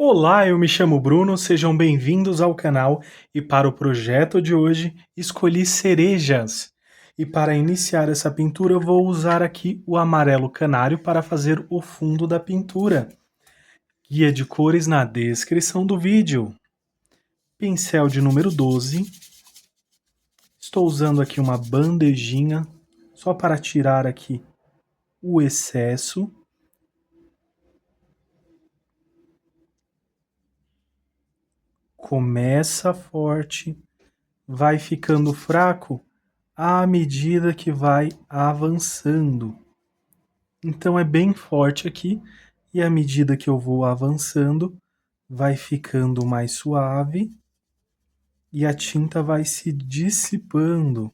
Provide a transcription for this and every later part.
Olá, eu me chamo Bruno, sejam bem-vindos ao canal e para o projeto de hoje escolhi cerejas. E para iniciar essa pintura eu vou usar aqui o amarelo canário para fazer o fundo da pintura. Guia de cores na descrição do vídeo. Pincel de número 12. Estou usando aqui uma bandejinha só para tirar aqui o excesso. Começa forte, vai ficando fraco à medida que vai avançando. Então é bem forte aqui e à medida que eu vou avançando, vai ficando mais suave e a tinta vai se dissipando.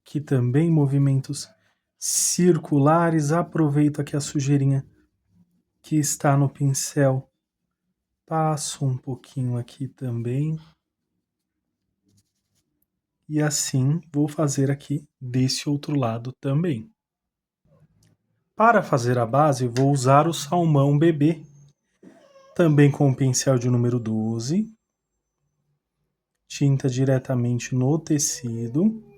Aqui também movimentos circulares. Aproveito aqui a sujeirinha que está no pincel. Passo um pouquinho aqui também. E assim vou fazer aqui desse outro lado também. Para fazer a base, vou usar o salmão bebê, também com o pincel de número 12, tinta diretamente no tecido.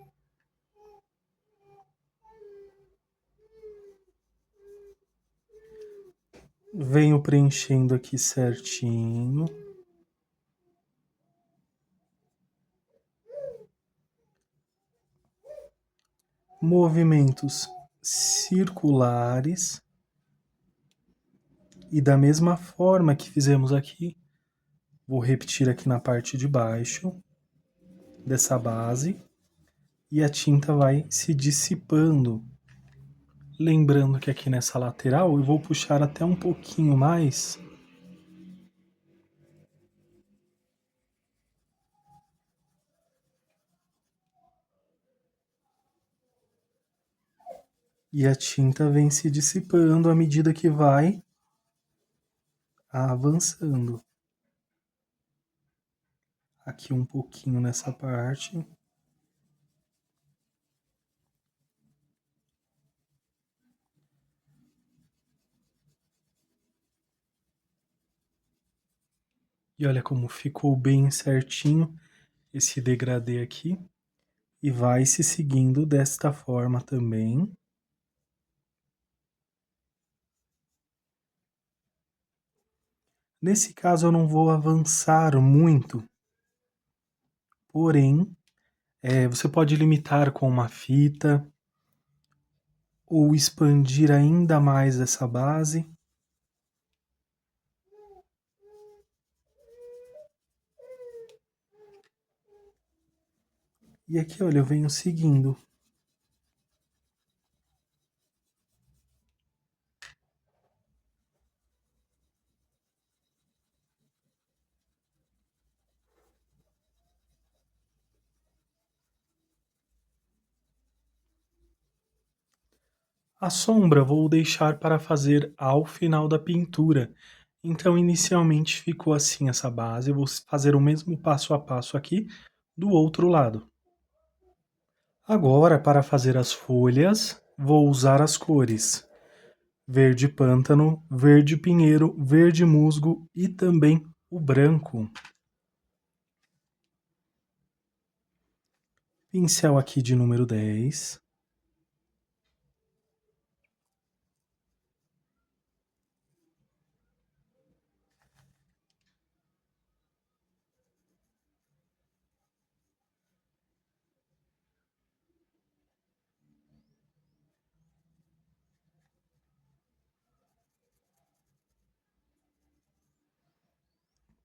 Venho preenchendo aqui certinho. Movimentos circulares. E da mesma forma que fizemos aqui, vou repetir aqui na parte de baixo dessa base. E a tinta vai se dissipando. Lembrando que aqui nessa lateral eu vou puxar até um pouquinho mais. E a tinta vem se dissipando à medida que vai avançando. Aqui um pouquinho nessa parte. E olha como ficou bem certinho esse degradê aqui. E vai se seguindo desta forma também. Nesse caso eu não vou avançar muito. Porém, você pode limitar com uma fita. Ou expandir ainda mais essa base. E aqui, olha, eu venho seguindo. A sombra vou deixar para fazer ao final da pintura. Então, inicialmente ficou assim essa base. Eu vou fazer o mesmo passo a passo aqui do outro lado. Agora, para fazer as folhas, vou usar as cores verde pântano, verde pinheiro, verde musgo e também o branco. Pincel aqui de número 10.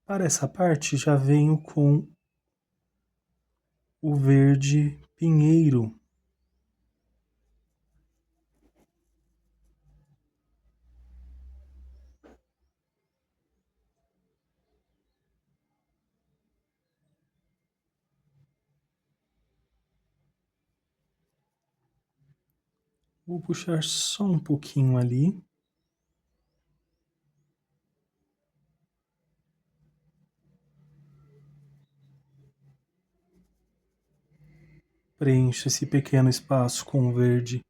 Para essa parte já venho com o verde pinheiro. Vou puxar só um pouquinho ali. Preencho esse pequeno espaço com verde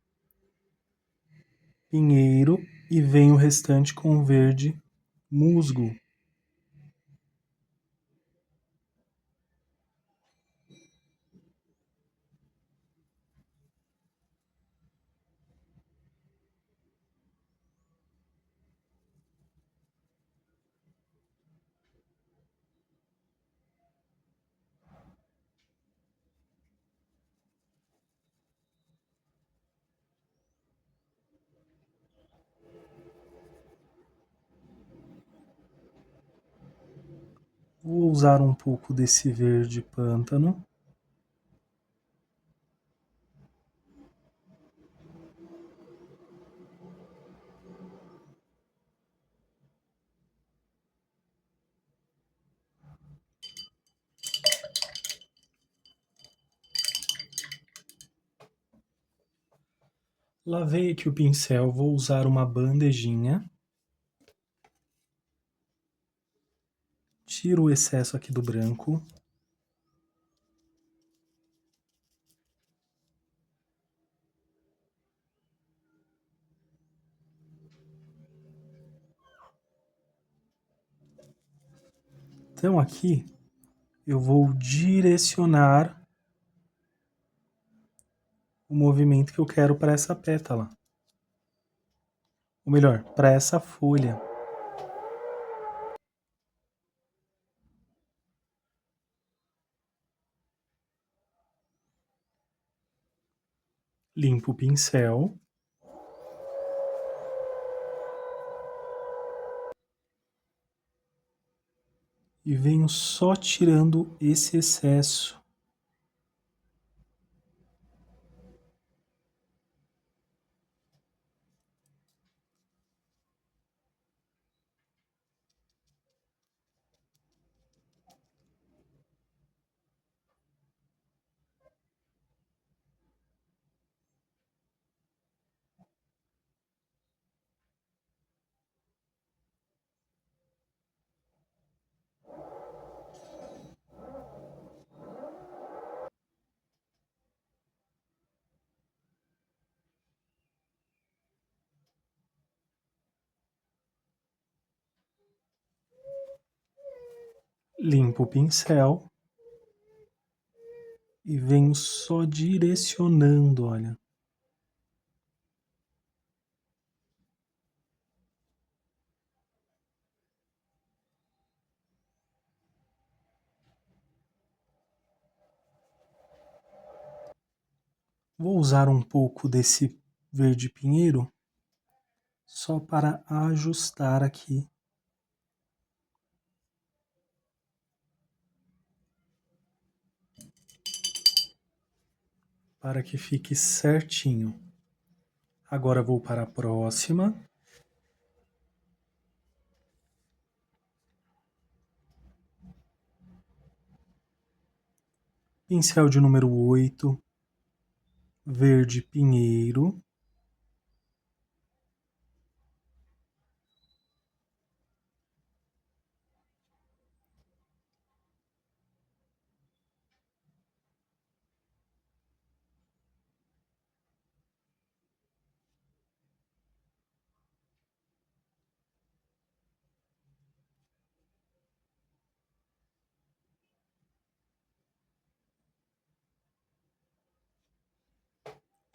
pinheiro e venho o restante com verde musgo. Vou usar um pouco desse verde pântano. Lavei aqui o pincel, vou usar uma bandejinha. Tiro o excesso aqui do branco. Então aqui eu vou direcionar o movimento que eu quero para essa pétala. Ou melhor, para essa folha. Limpo o pincel. E venho só tirando esse excesso. Limpo o pincel. E venho só direcionando, olha. Vou usar um pouco desse verde pinheiro só para ajustar aqui. Para que fique certinho. Agora vou para a próxima. Pincel de número 8, verde pinheiro.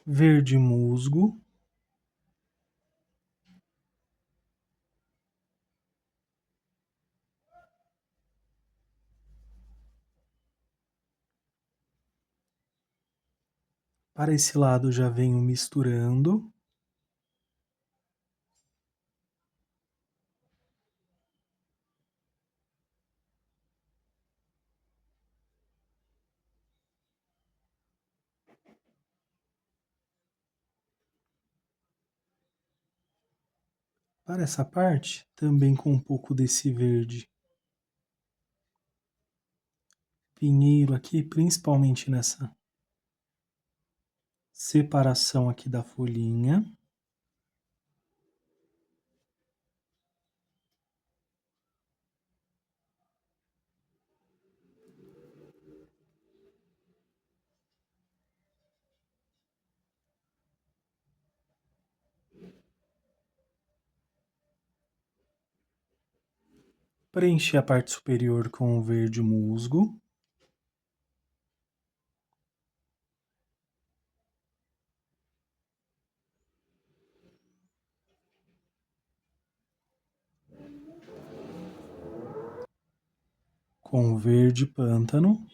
Verde musgo. Para esse lado já venho misturando. Para essa parte, também com um pouco desse verde pinheiro aqui, principalmente nessa separação aqui da folhinha. Preencher a parte superior com o verde musgo. Com o verde pântano.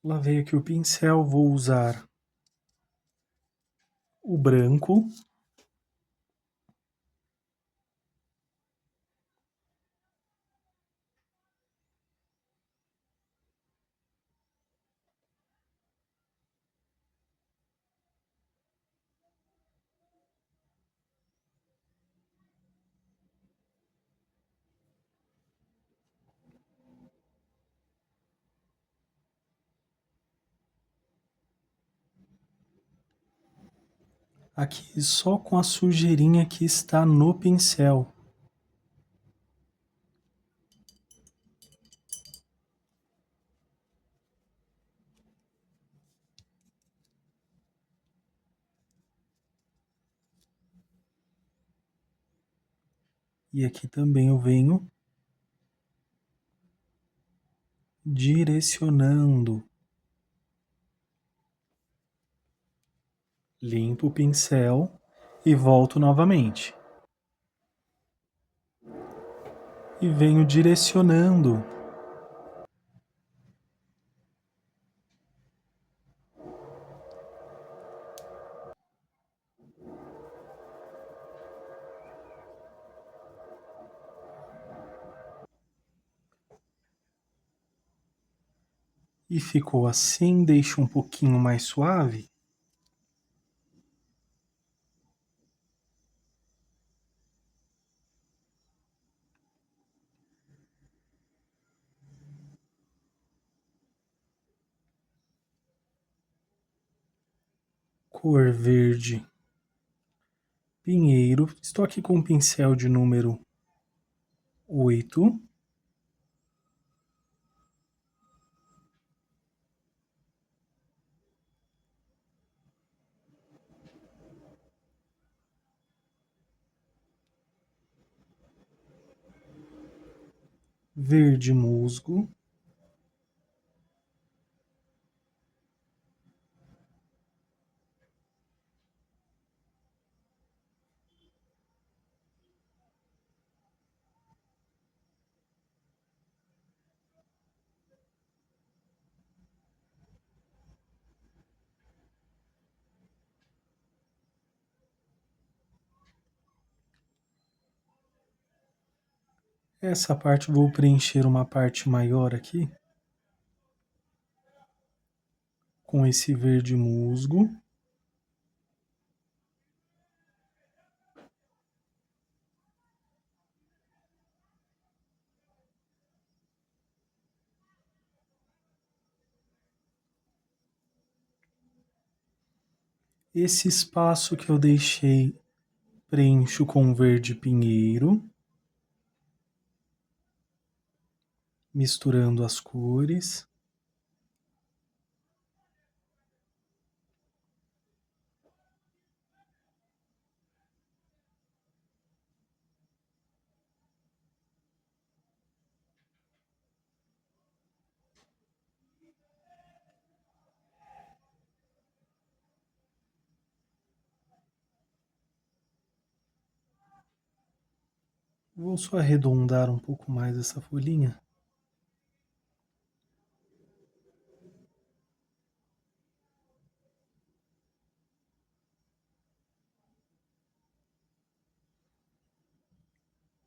Lavei aqui o pincel, vou usar o branco. Aqui só com a sujeirinha que está no pincel. E aqui também eu venho direcionando. Limpo o pincel e volto novamente. E venho direcionando. E ficou assim, deixo um pouquinho mais suave. Cor verde pinheiro. Estou aqui com o pincel de número 8. Verde musgo. Essa parte vou preencher uma parte maior aqui. Com esse verde musgo. Esse espaço que eu deixei, preencho com verde pinheiro, misturando as cores. Vou só arredondar um pouco mais essa folhinha.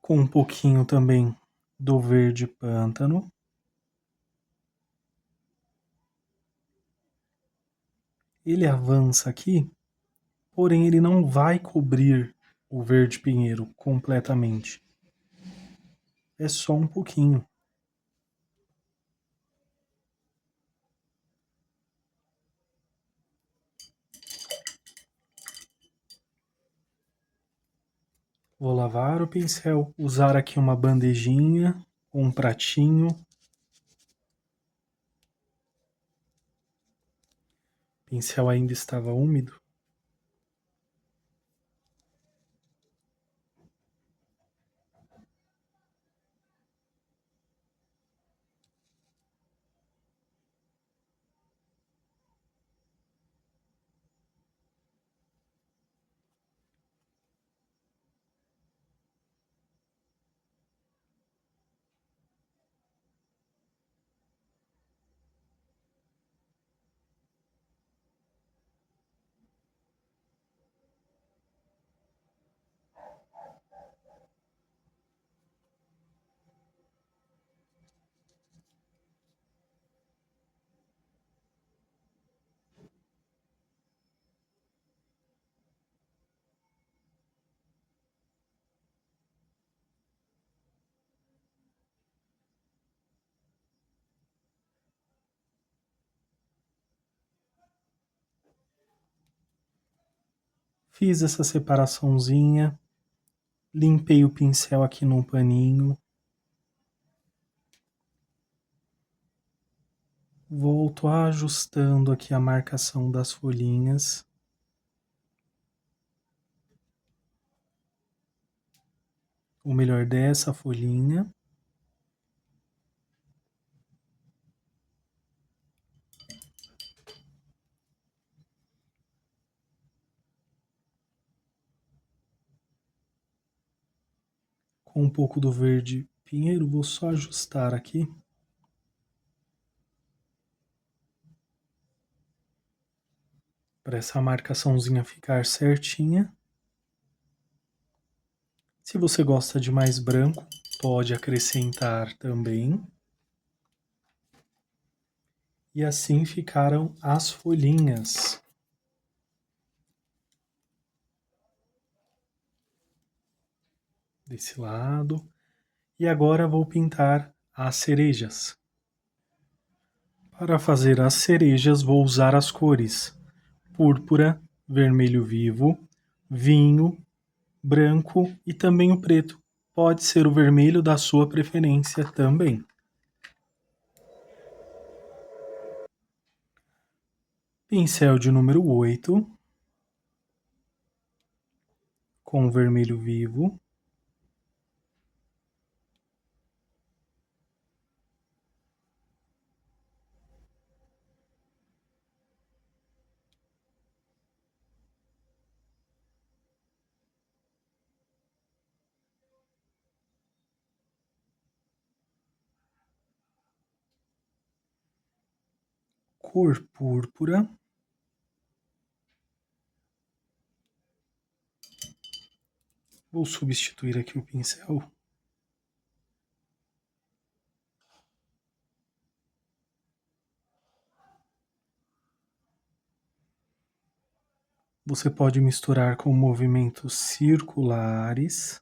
Com um pouquinho também do verde pântano. Ele avança aqui, porém ele não vai cobrir o verde pinheiro completamente. É só um pouquinho. Vou lavar o pincel, usar aqui uma bandejinha ou um pratinho. O pincel ainda estava úmido. Fiz essa separaçãozinha, limpei o pincel aqui num paninho. Volto ajustando aqui a marcação das folhinhas. Ou melhor, dessa folhinha. Com um pouco do verde pinheiro, vou só ajustar aqui. Para essa marcaçãozinha ficar certinha. Se você gosta de mais branco, pode acrescentar também. E assim ficaram as folhinhas. Desse lado. E agora vou pintar as cerejas. Para fazer as cerejas, vou usar as cores púrpura, vermelho vivo, vinho, branco e também o preto. Pode ser o vermelho da sua preferência também. Pincel de número 8, com vermelho vivo. Cor púrpura. Vou substituir aqui o pincel. Você pode misturar com movimentos circulares.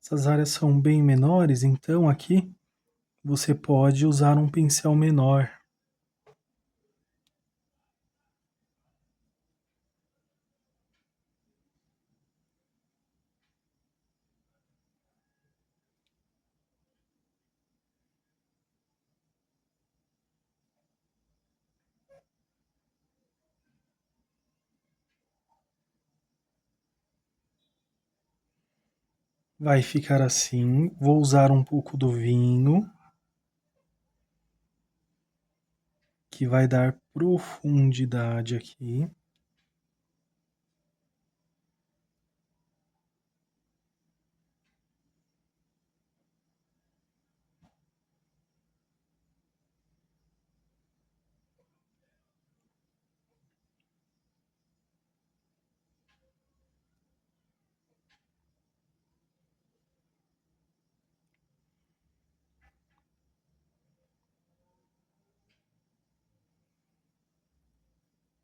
Essas áreas são bem menores, então aqui você pode usar um pincel menor. Vai ficar assim. Vou usar um pouco do vinho, que vai dar profundidade aqui.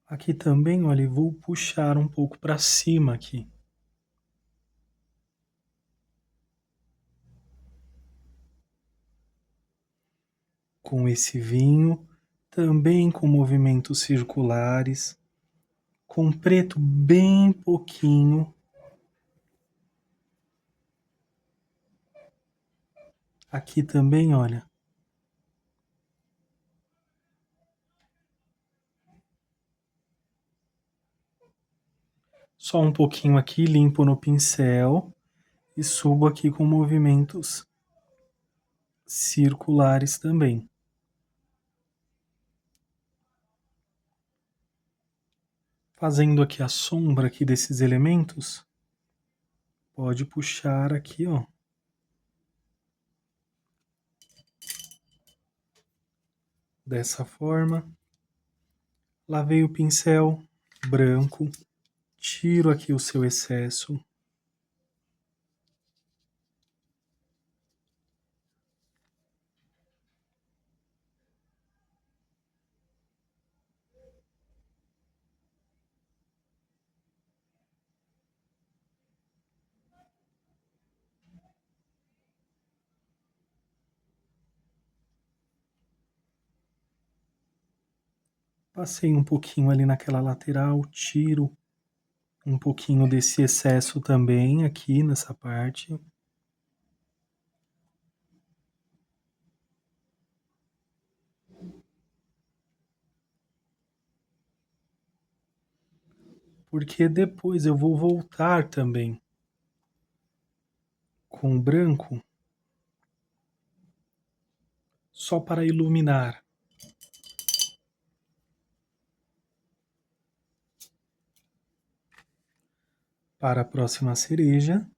Aqui também, olha, vou puxar um pouco para cima aqui. Com esse vinho, também com movimentos circulares, com preto bem pouquinho. Aqui também, olha. Só um pouquinho aqui, limpo no pincel e subo aqui com movimentos circulares também. Fazendo aqui a sombra aqui desses elementos, pode puxar aqui, ó. Dessa forma. Lavei o pincel branco, tiro aqui o seu excesso. Passei um pouquinho ali naquela lateral, tiro um pouquinho desse excesso também aqui nessa parte. Porque depois eu vou voltar também com o branco só para iluminar. Para a próxima cereja,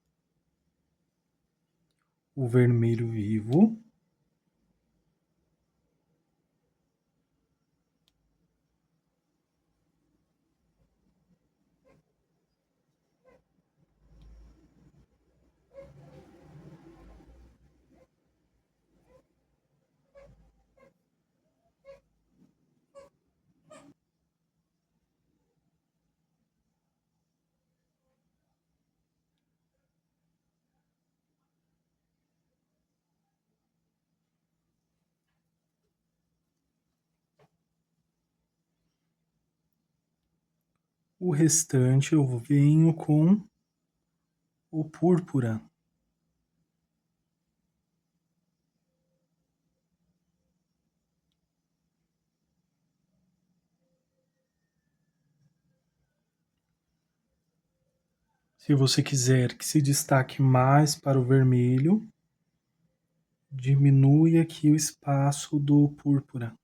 o vermelho vivo. O restante eu venho com o púrpura. Se você quiser que se destaque mais para o vermelho, diminui aqui o espaço do púrpura.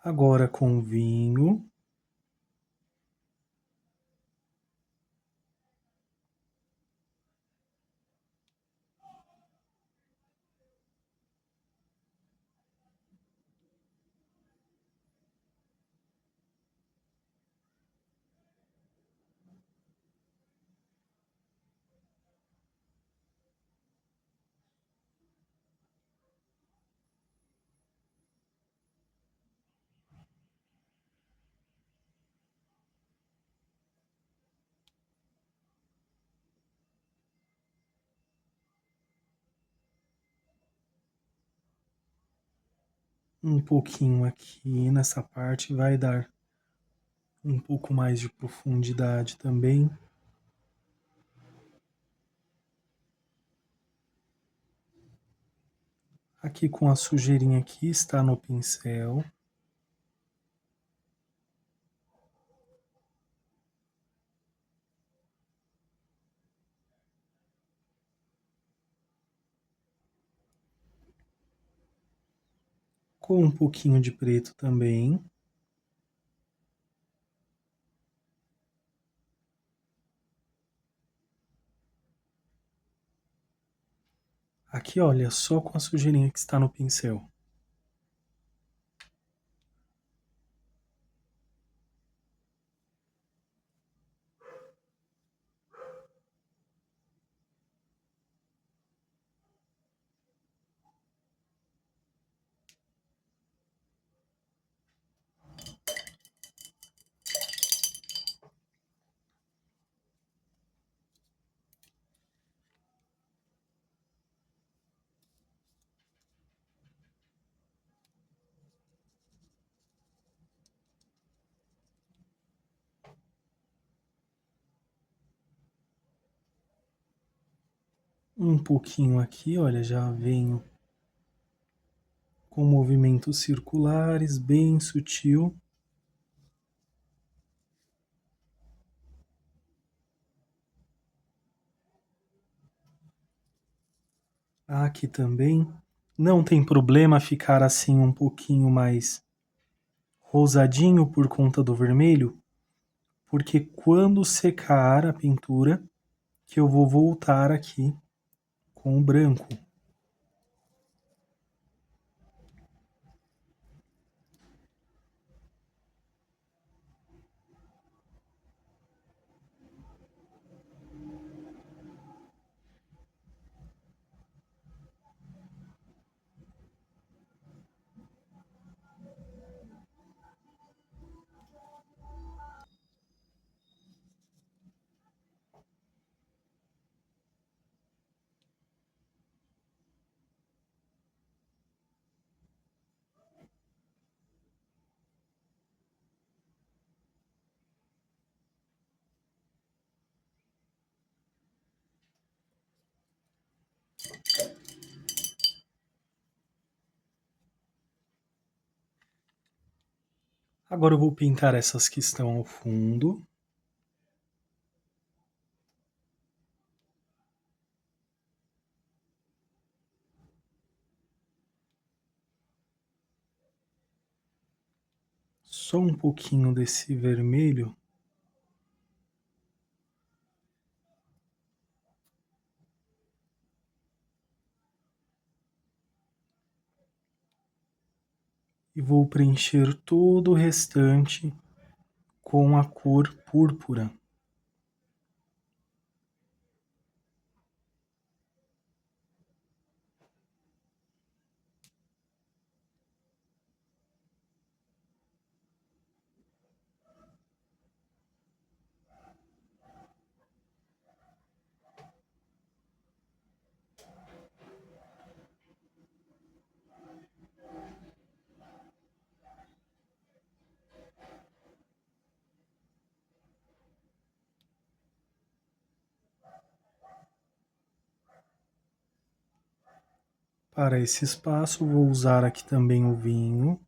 Agora com vinho, um pouquinho aqui nessa parte vai dar Um pouco mais de profundidade também. Aqui com a sujeirinha que está no pincel. Com um pouquinho de preto também. Aqui, olha, só com a sujeirinha que está no pincel. Um pouquinho aqui, olha, já venho com movimentos circulares, bem sutil. Aqui também. Não tem problema ficar assim um pouquinho mais rosadinho por conta do vermelho, porque quando secar a pintura, que eu vou voltar aqui com o branco. Agora eu vou pintar essas que estão ao fundo. Só um pouquinho desse vermelho. E vou preencher todo o restante com a cor púrpura. Para esse espaço, vou usar aqui também o vinho.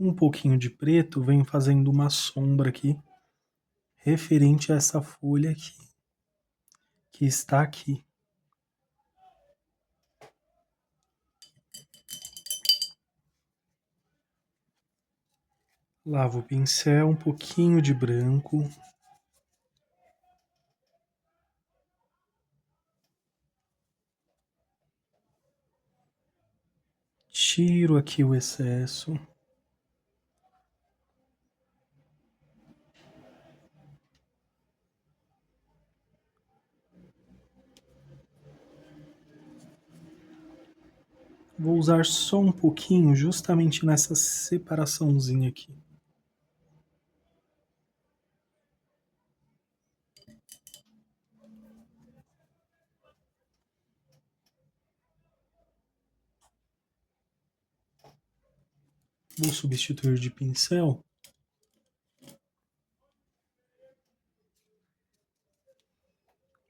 Um pouquinho de preto, venho fazendo uma sombra aqui, referente a essa folha aqui, que está aqui. Lavo o pincel, um pouquinho de branco. Tiro aqui o excesso. Vou usar só um pouquinho, justamente nessa separaçãozinha aqui. Vou substituir de pincel.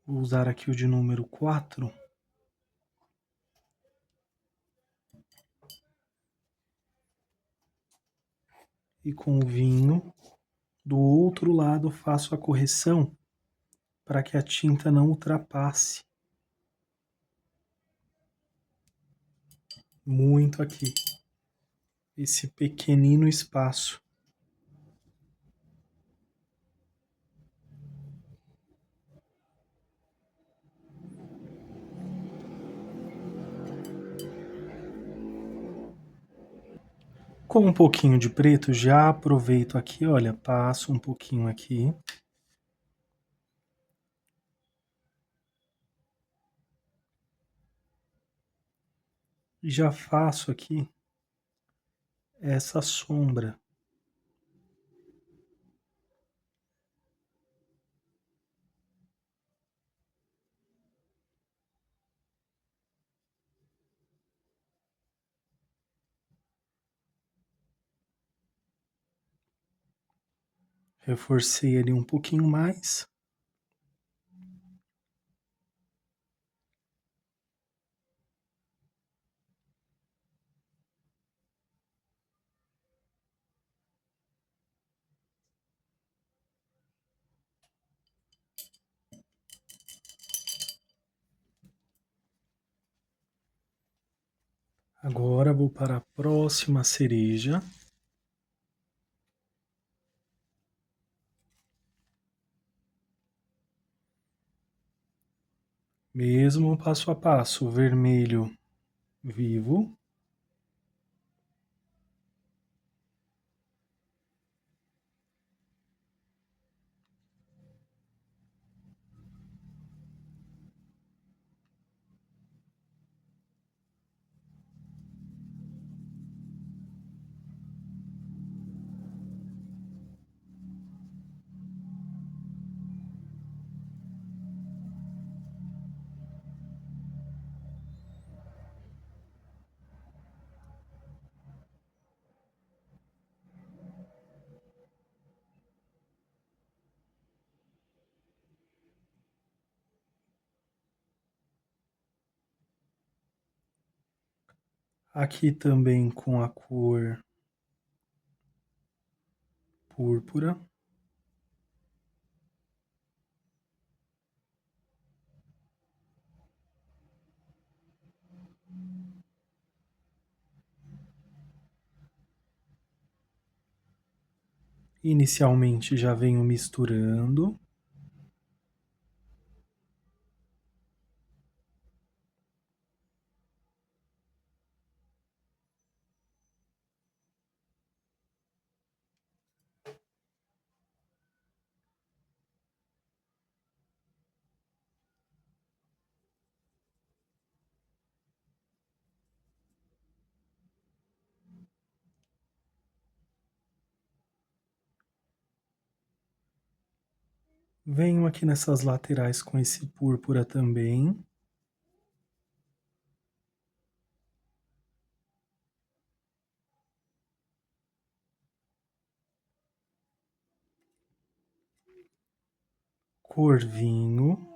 Vou usar aqui o de número 4. E com o vinho, do outro lado, faço a correção para que a tinta não ultrapasse muito aqui esse pequenino espaço. Com um pouquinho de preto, já aproveito aqui, olha, passo um pouquinho aqui. E já faço aqui essa sombra. Reforcei ali um pouquinho mais. Agora vou para a próxima cereja. Mesmo passo a passo, vermelho vivo. Aqui também com a cor púrpura. Inicialmente já venho misturando. Venho aqui nessas laterais com esse púrpura também. Cor vinho.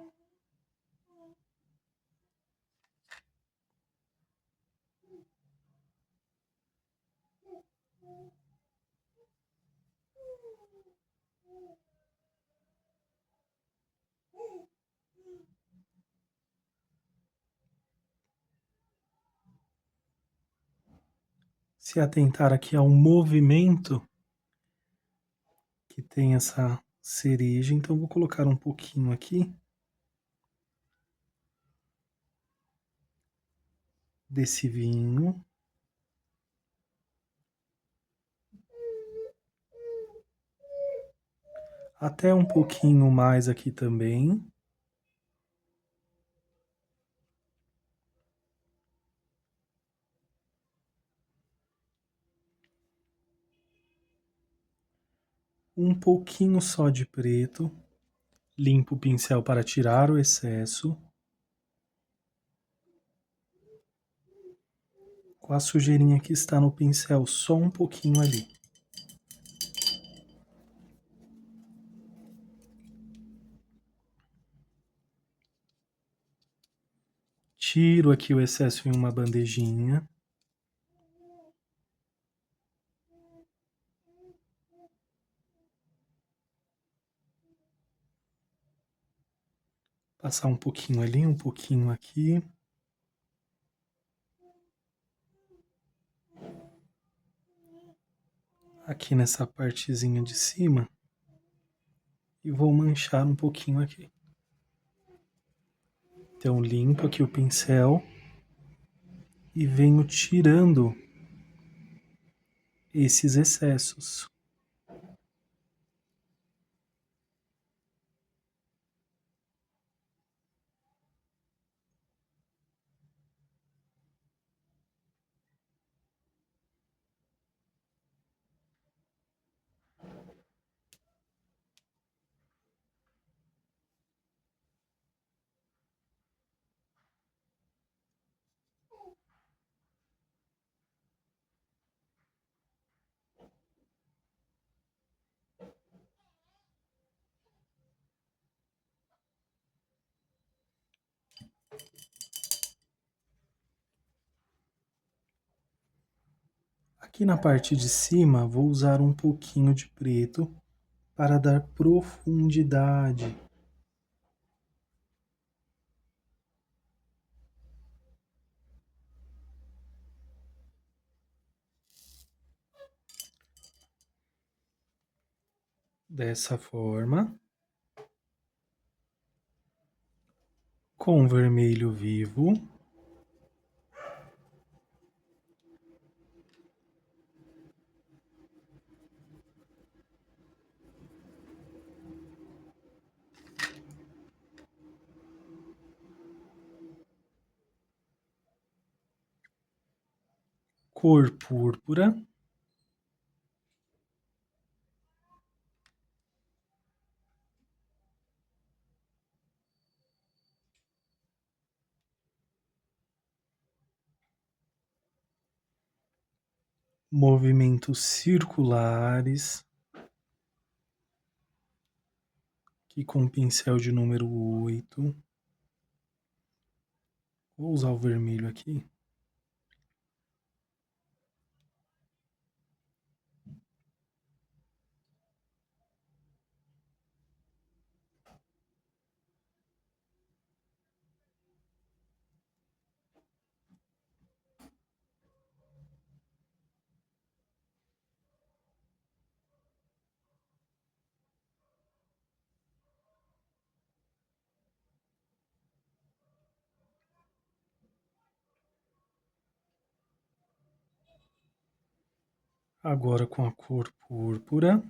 Se atentar aqui ao movimento que tem essa cereja, então vou colocar um pouquinho aqui desse vinho. Até um pouquinho mais aqui também. Um pouquinho só de preto. Limpo o pincel para tirar o excesso. Com a sujeirinha que está no pincel, só um pouquinho ali. Tiro aqui o excesso em uma bandejinha. Passar um pouquinho ali, um pouquinho aqui. Aqui nessa partezinha de cima. E vou manchar um pouquinho aqui. Então limpo aqui o pincel e venho tirando esses excessos. Aqui na parte de cima, vou usar um pouquinho de preto para dar profundidade. Dessa forma. Com vermelho vivo. Cor púrpura. Movimentos circulares. Aqui com o pincel de número 8. Vou usar o vermelho aqui. Agora com a cor púrpura.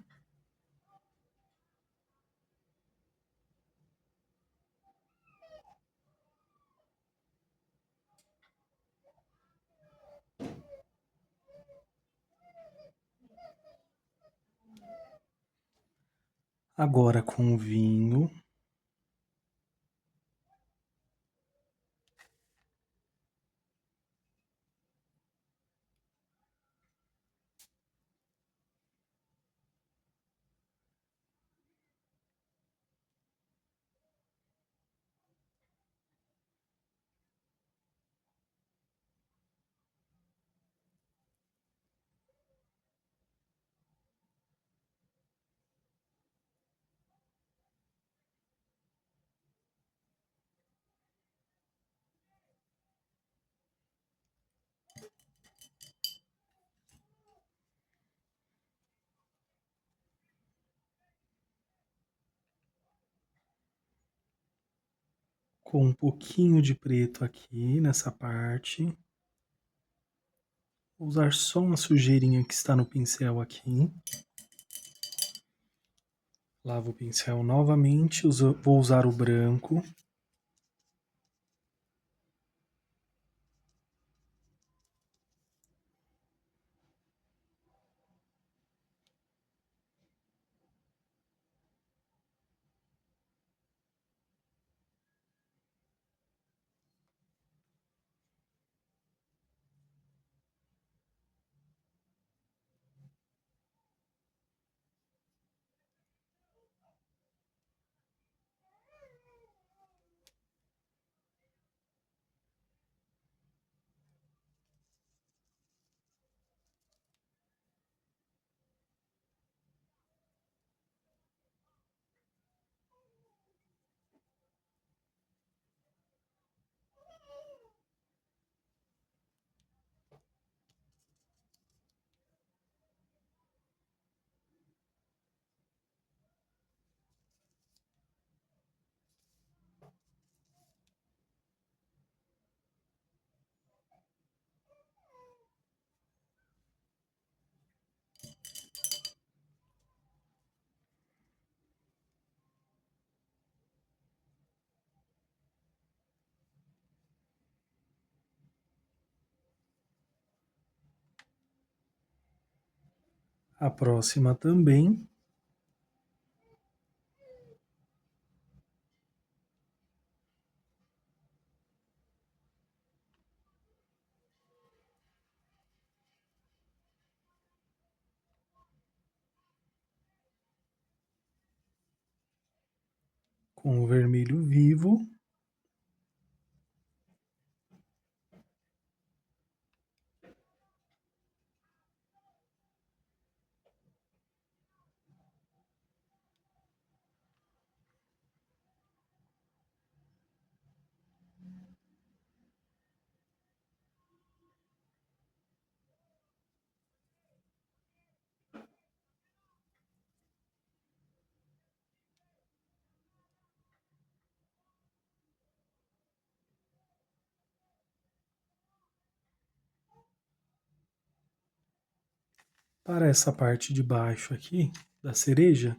Agora com o vinho. Com um pouquinho de preto aqui nessa parte. Vou usar só uma sujeirinha que está no pincel aqui. Lavo o pincel novamente, vou usar o branco. A próxima também. Com o vermelho vivo. Para essa parte de baixo aqui da cereja,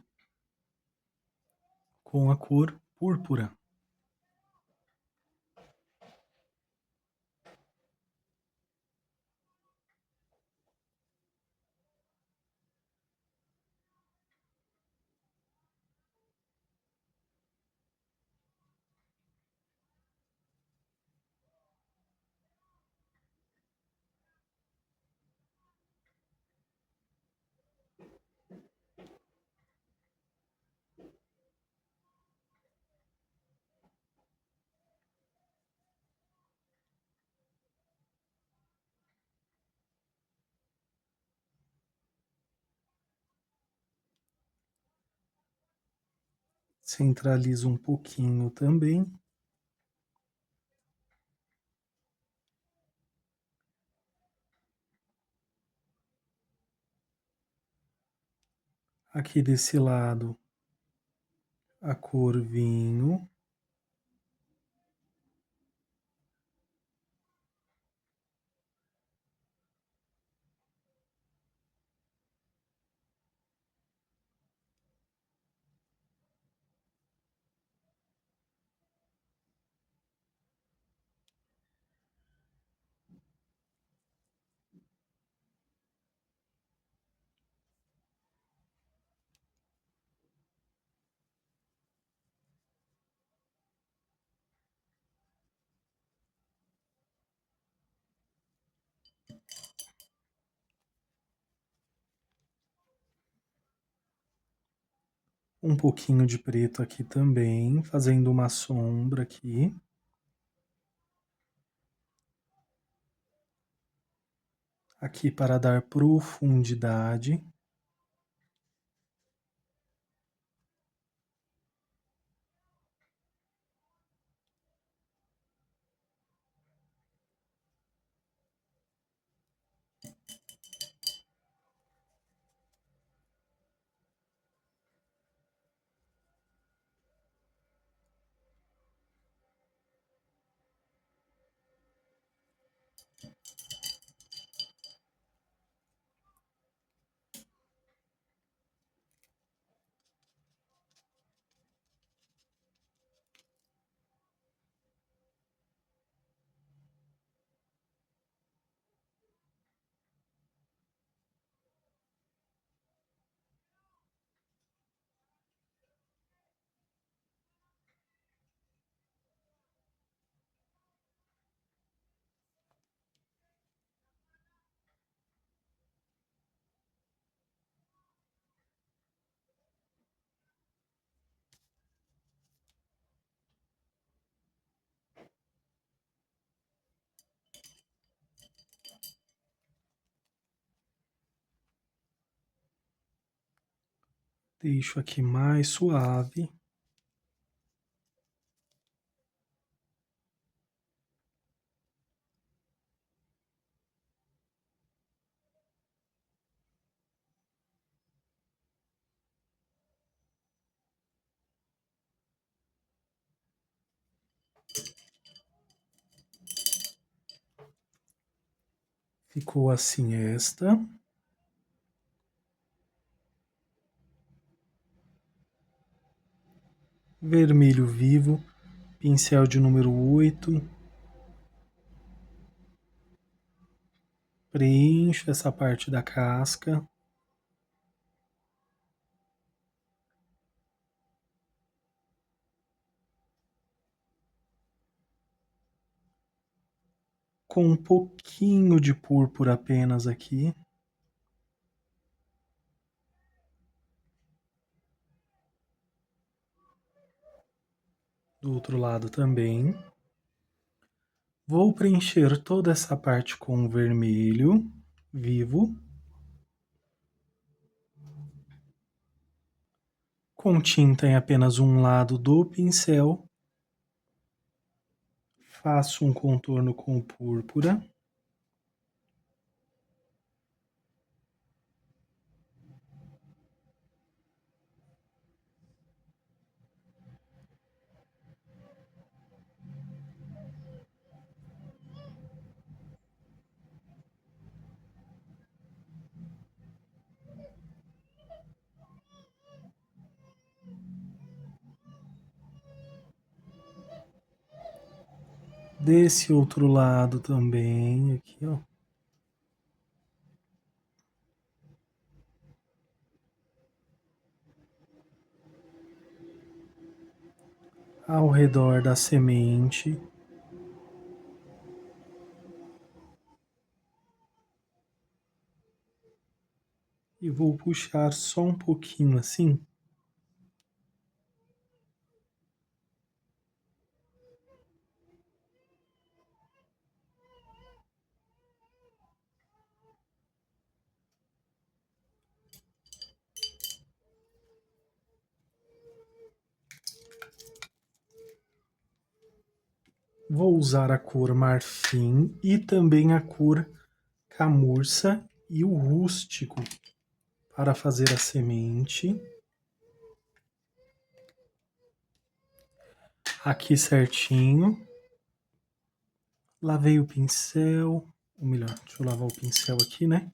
com a cor púrpura. Centralizo um pouquinho também. Aqui desse lado, a cor vinho. Um pouquinho de preto aqui também, fazendo uma sombra aqui. Aqui para dar profundidade. Deixo aqui mais suave. Ficou assim esta. Vermelho vivo, pincel de número 8. Preencho essa parte da casca. com um pouquinho de púrpura apenas aqui. Do outro lado também. Vou preencher toda essa parte com vermelho vivo. Com tinta em apenas um lado do pincel. Faço um contorno com púrpura. Desse outro lado também, aqui, ó. Ao redor da semente. E vou puxar só um pouquinho assim. Vou usar a cor marfim e também a cor camurça e o rústico para fazer a semente. Aqui certinho. Lavei o pincel, ou melhor, deixa eu lavar o pincel aqui, né?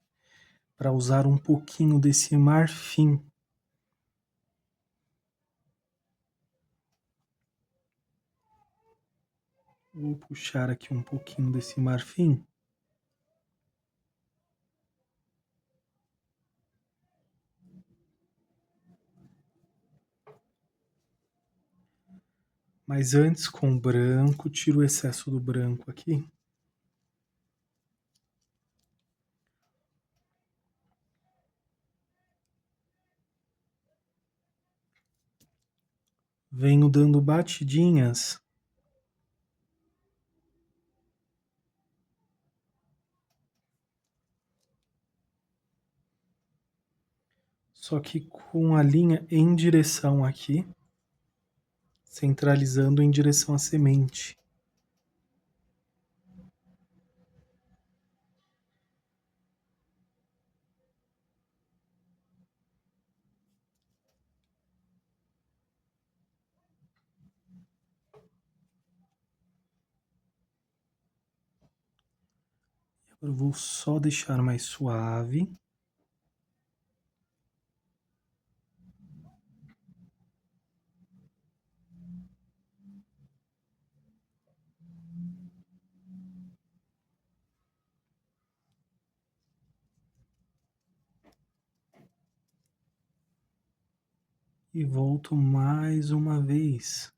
Para usar um pouquinho desse marfim. Vou puxar aqui um pouquinho desse marfim. Mas antes, com branco, tiro o excesso do branco aqui. Venho dando batidinhas. Só que com a linha em direção aqui, centralizando em direção à semente. Agora eu vou só deixar mais suave. E volto mais uma vez.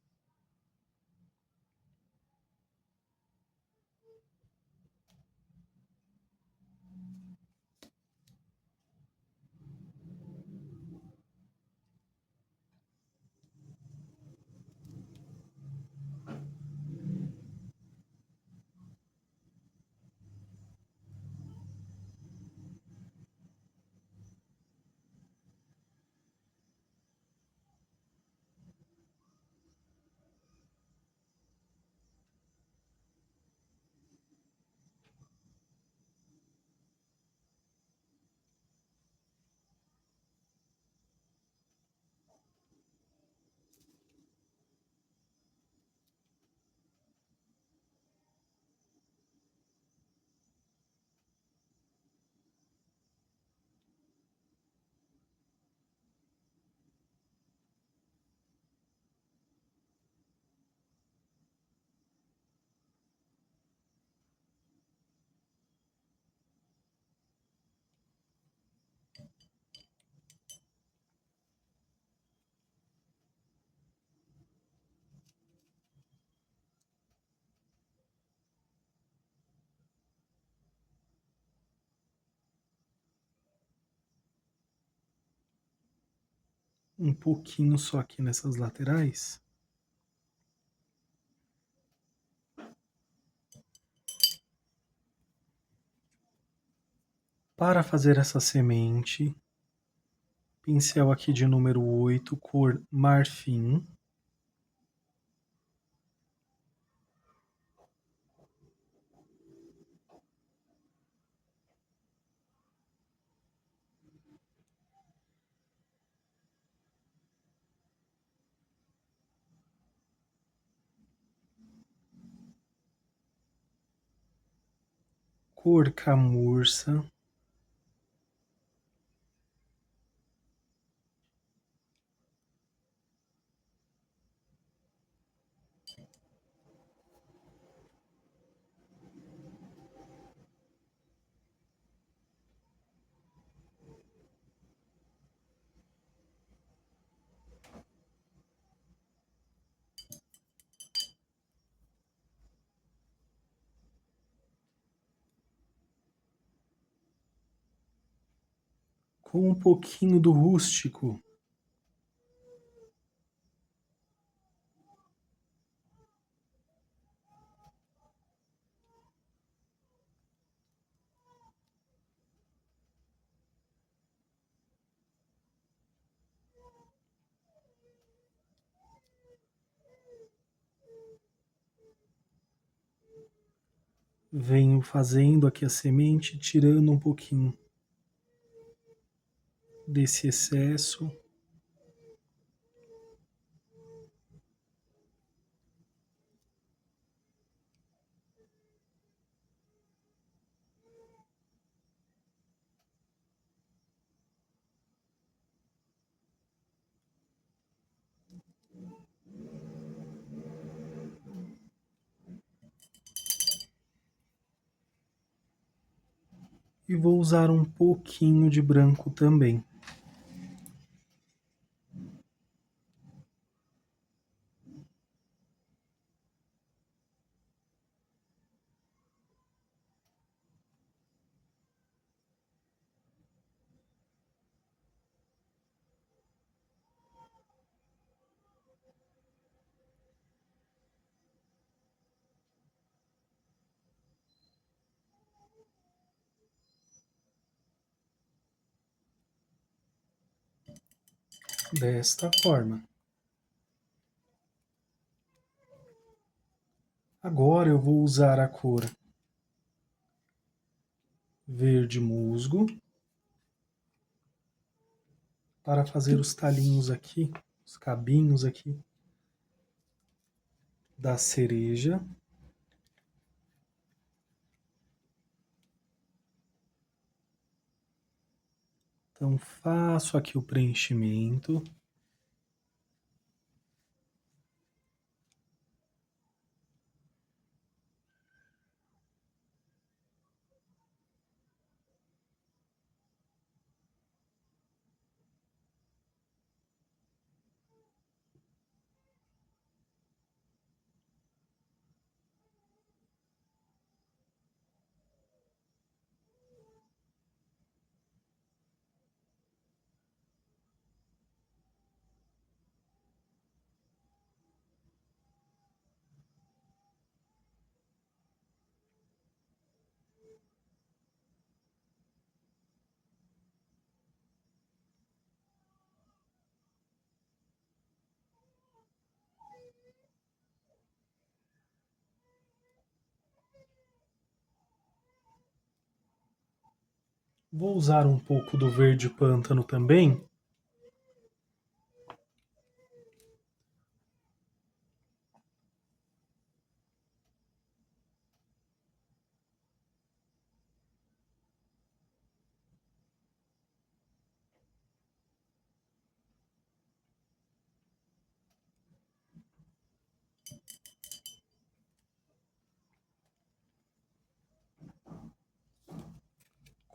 Um pouquinho só aqui nessas laterais. Para fazer essa semente, pincel aqui de número 8, cor marfim. Cor camurça. Com um pouquinho do rústico. Venho fazendo aqui a semente, tirando um pouquinho desse excesso. E vou usar um pouquinho de branco também. Desta forma. Agora eu vou usar a cor verde musgo para fazer os talinhos aqui, os cabinhos aqui da cereja. Então faço aqui o preenchimento. Vou usar um pouco do verde pântano também.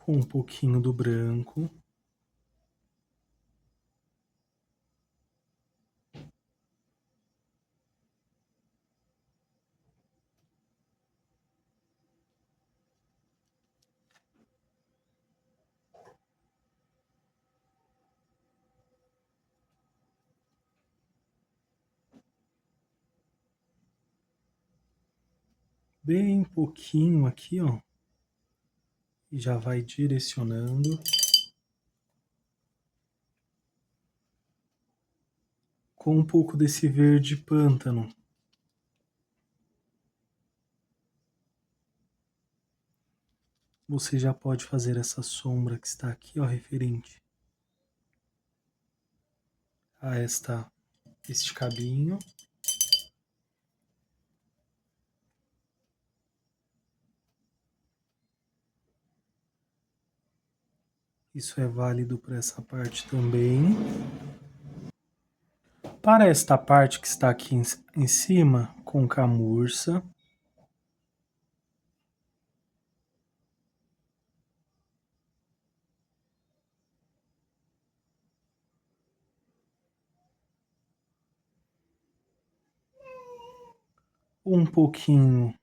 Com um pouquinho do branco. bem pouquinho aqui, ó. E já vai direcionando. Com um pouco desse verde pântano. Você já pode fazer essa sombra que está aqui, ó, referente a este cabinho. Isso é válido para essa parte também. Para esta parte que está aqui em cima, com camurça, um pouquinho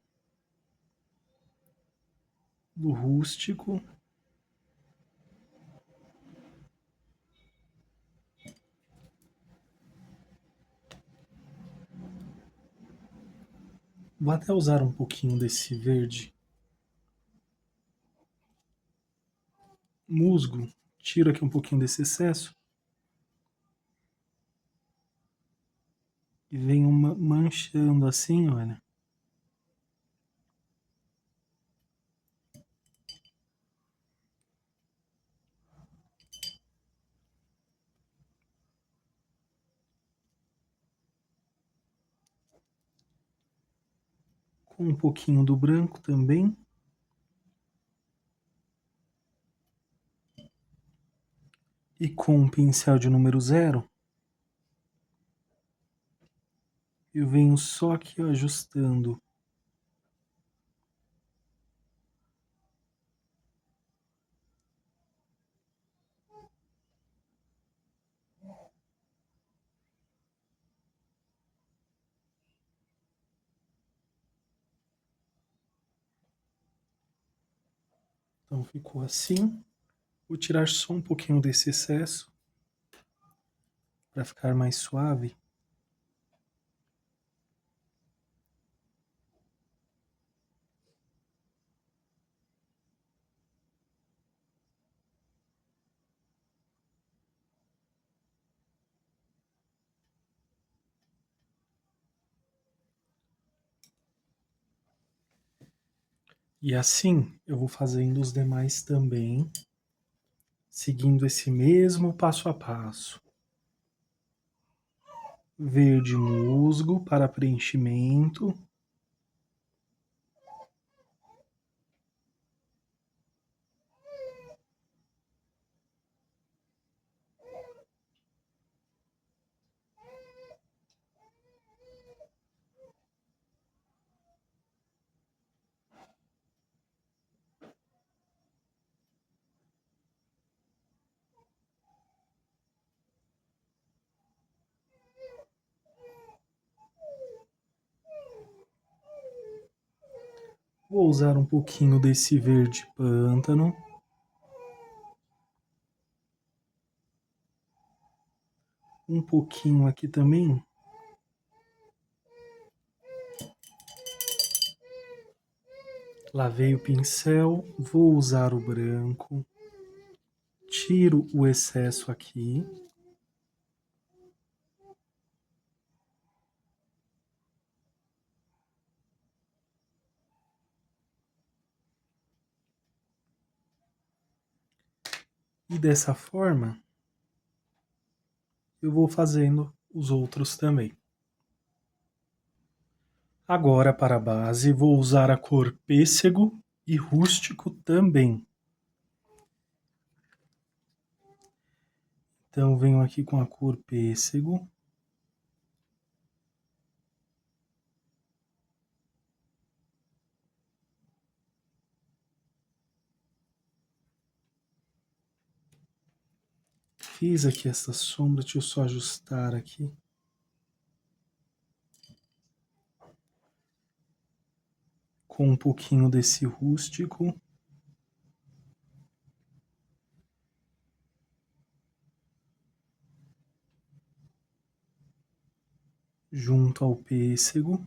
do rústico. Vou até usar um pouquinho desse verde musgo. Tiro aqui um pouquinho desse excesso. E venho manchando assim, olha. Com um pouquinho do branco também. E com um pincel de número 0, eu venho só aqui ó, ajustando. Então ficou assim. Vou tirar só um pouquinho desse excesso para ficar mais suave. E assim eu vou fazendo os demais também, seguindo esse mesmo passo a passo. Verde musgo para preenchimento. Vou usar um pouquinho desse verde pântano. Um pouquinho aqui também. Lavei o pincel, vou usar o branco. Tiro o excesso aqui. E dessa forma, eu vou fazendo os outros também. Agora, para a base, vou usar a cor pêssego e rústico também. Então, venho aqui com a cor pêssego. Fiz aqui essa sombra, deixa eu só ajustar aqui. Com um pouquinho desse rústico. Junto ao pêssego.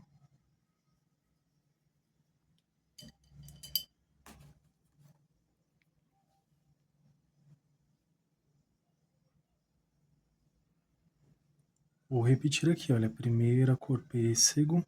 Vou repetir aqui, olha, primeira cor pêssego.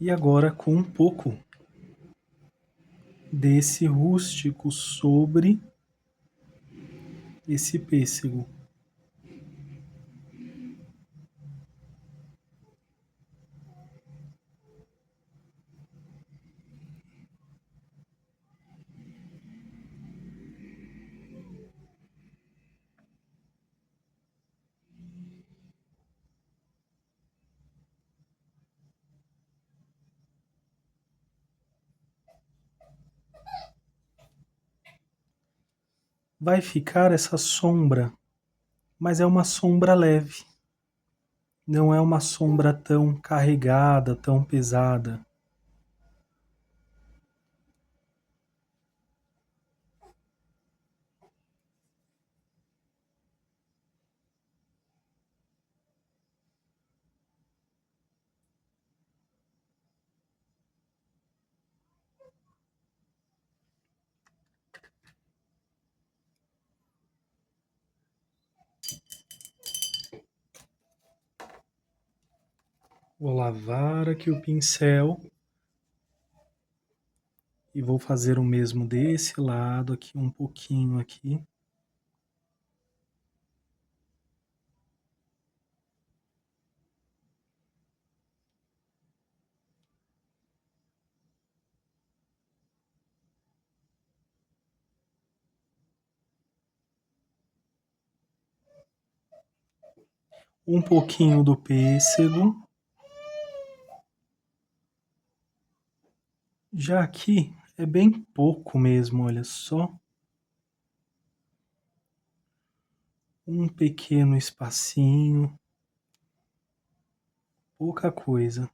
E agora com um pouco desse rústico sobre esse pêssego. Vai ficar essa sombra, mas é uma sombra leve. Não é uma sombra tão carregada, tão pesada. Vou lavar aqui o pincel e vou fazer o mesmo desse lado aqui, um pouquinho aqui. Um pouquinho do pêssego. Já aqui é bem pouco mesmo, olha só. Um pequeno espacinho. Pouca coisa.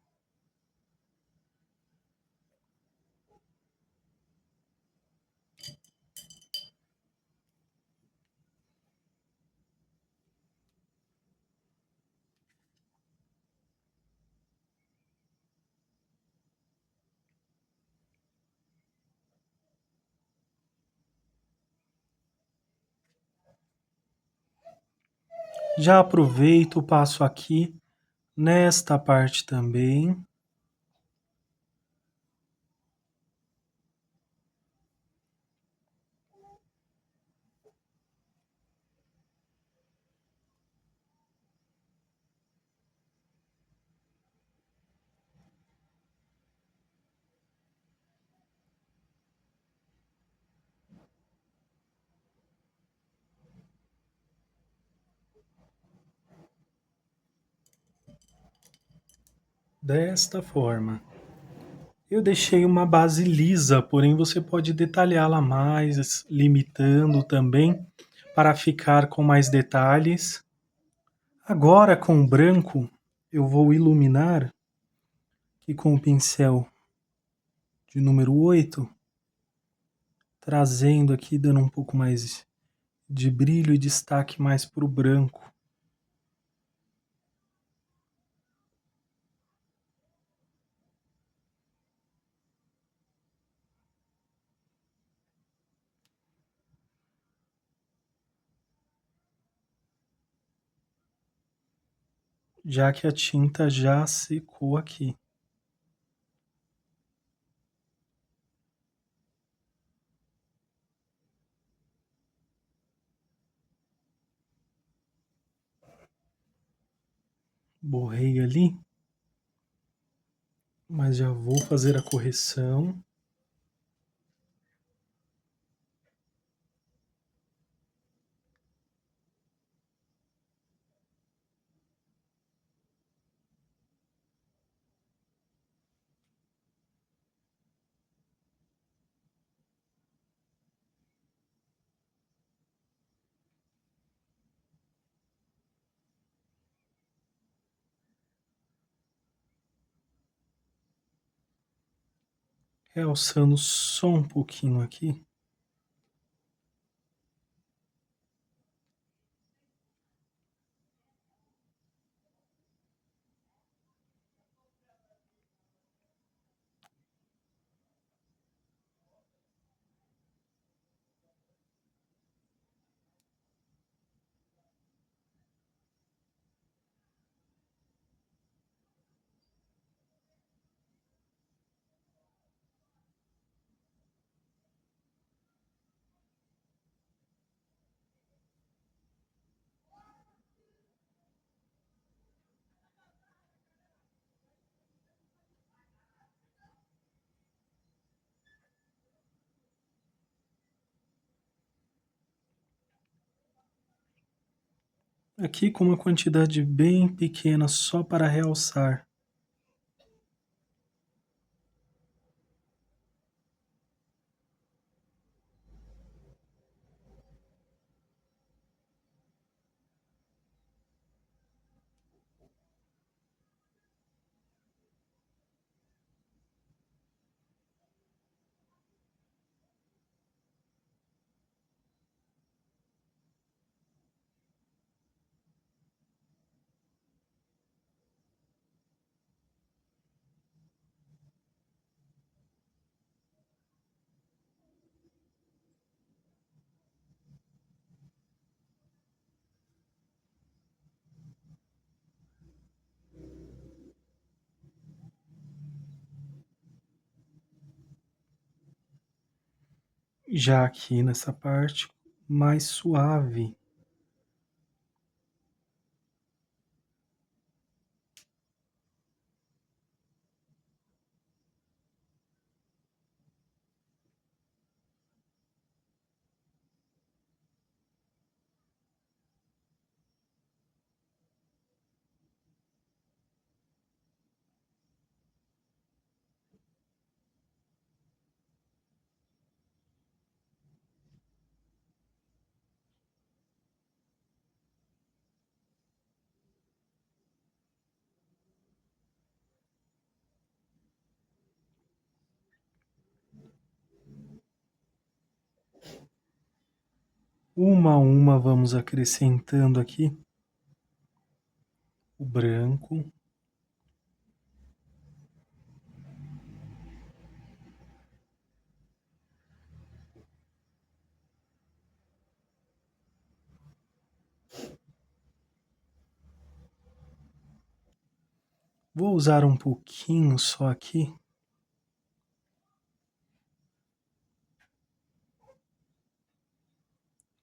Já aproveito, passo aqui nesta parte também. Desta forma. Eu deixei uma base lisa, porém você pode detalhá-la mais, limitando também para ficar com mais detalhes. Agora com o branco, eu vou iluminar aqui com o pincel de número 8, trazendo aqui, dando um pouco mais de brilho e destaque mais para o branco. Já que a tinta já secou aqui. Borrei ali, mas já vou fazer a correção. realçando só um pouquinho aqui. Aqui com uma quantidade bem pequena só para realçar. Já aqui nessa parte mais suave. Uma a uma vamos acrescentando aqui o branco. Vou usar um pouquinho só aqui.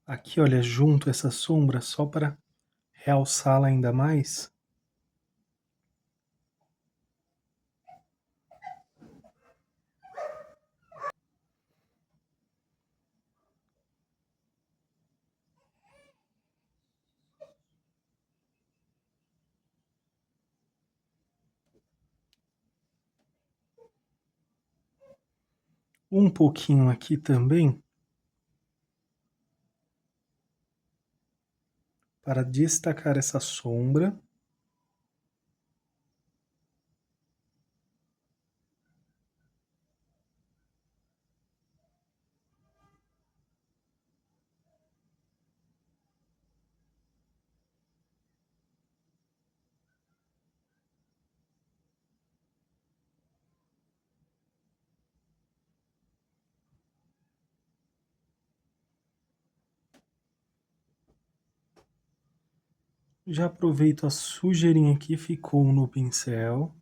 Aqui, olha, junto essa sombra só para realçá-la ainda mais. Um pouquinho aqui também para destacar essa sombra. Já aproveito a sujeirinha que ficou no pincel.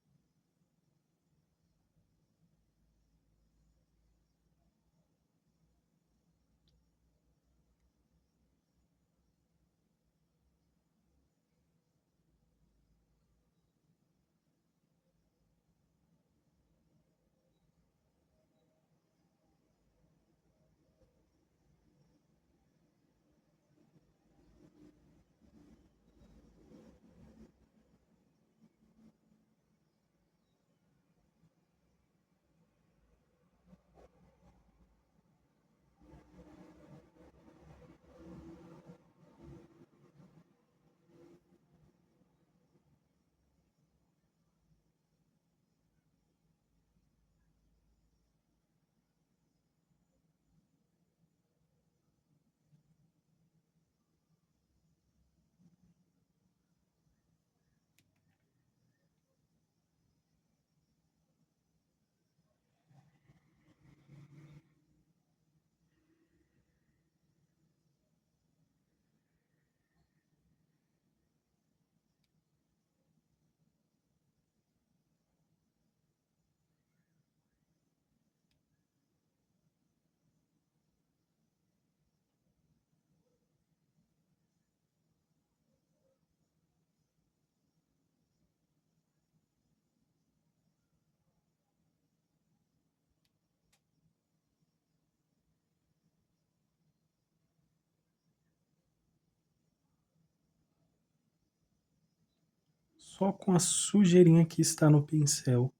só com a sujeirinha que está no pincel.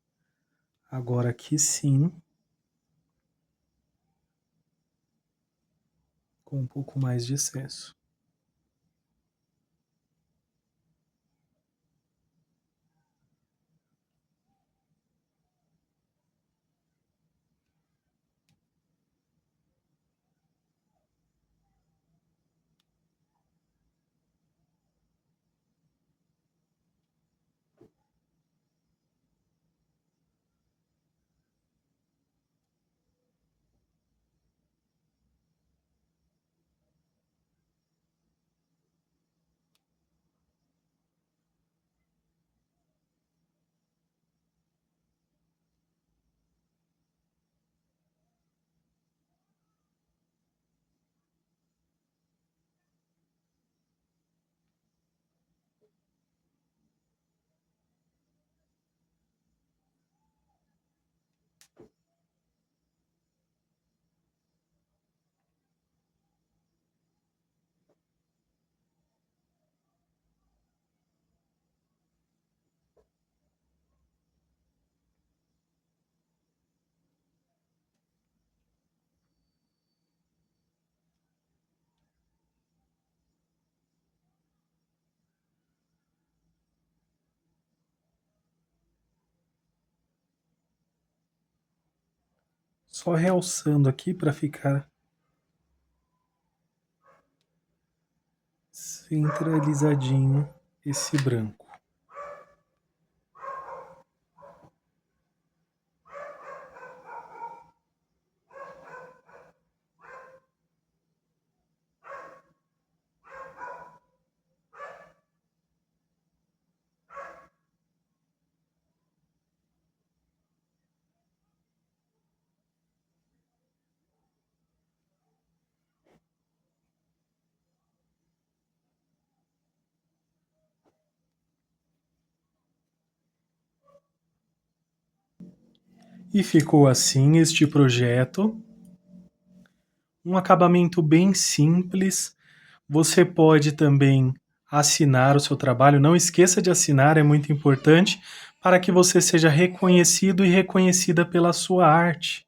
Agora aqui sim, com um pouco mais de excesso. Só realçando aqui para ficar centralizadinho esse branco. E ficou assim este projeto. Um acabamento bem simples. Você pode também assinar o seu trabalho. Não esqueça de assinar, é muito importante para que você seja reconhecido e reconhecida pela sua arte.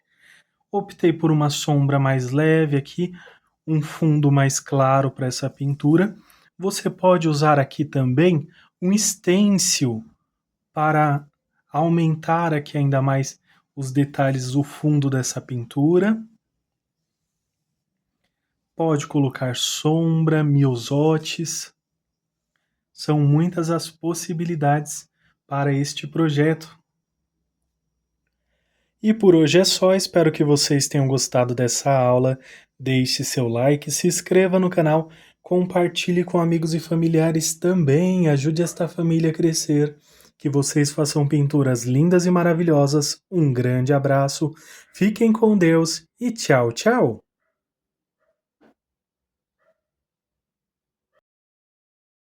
Optei por uma sombra mais leve aqui, um fundo mais claro para essa pintura. Você pode usar aqui também um stencil para aumentar aqui ainda mais os detalhes do fundo dessa pintura. Pode colocar sombra, miosotes. São muitas as possibilidades para este projeto. E por hoje é só, espero que vocês tenham gostado dessa aula. Deixe seu like, se inscreva no canal, compartilhe com amigos e familiares também, ajude esta família a crescer. Que vocês façam pinturas lindas e maravilhosas. Um grande abraço, fiquem com Deus e tchau, tchau!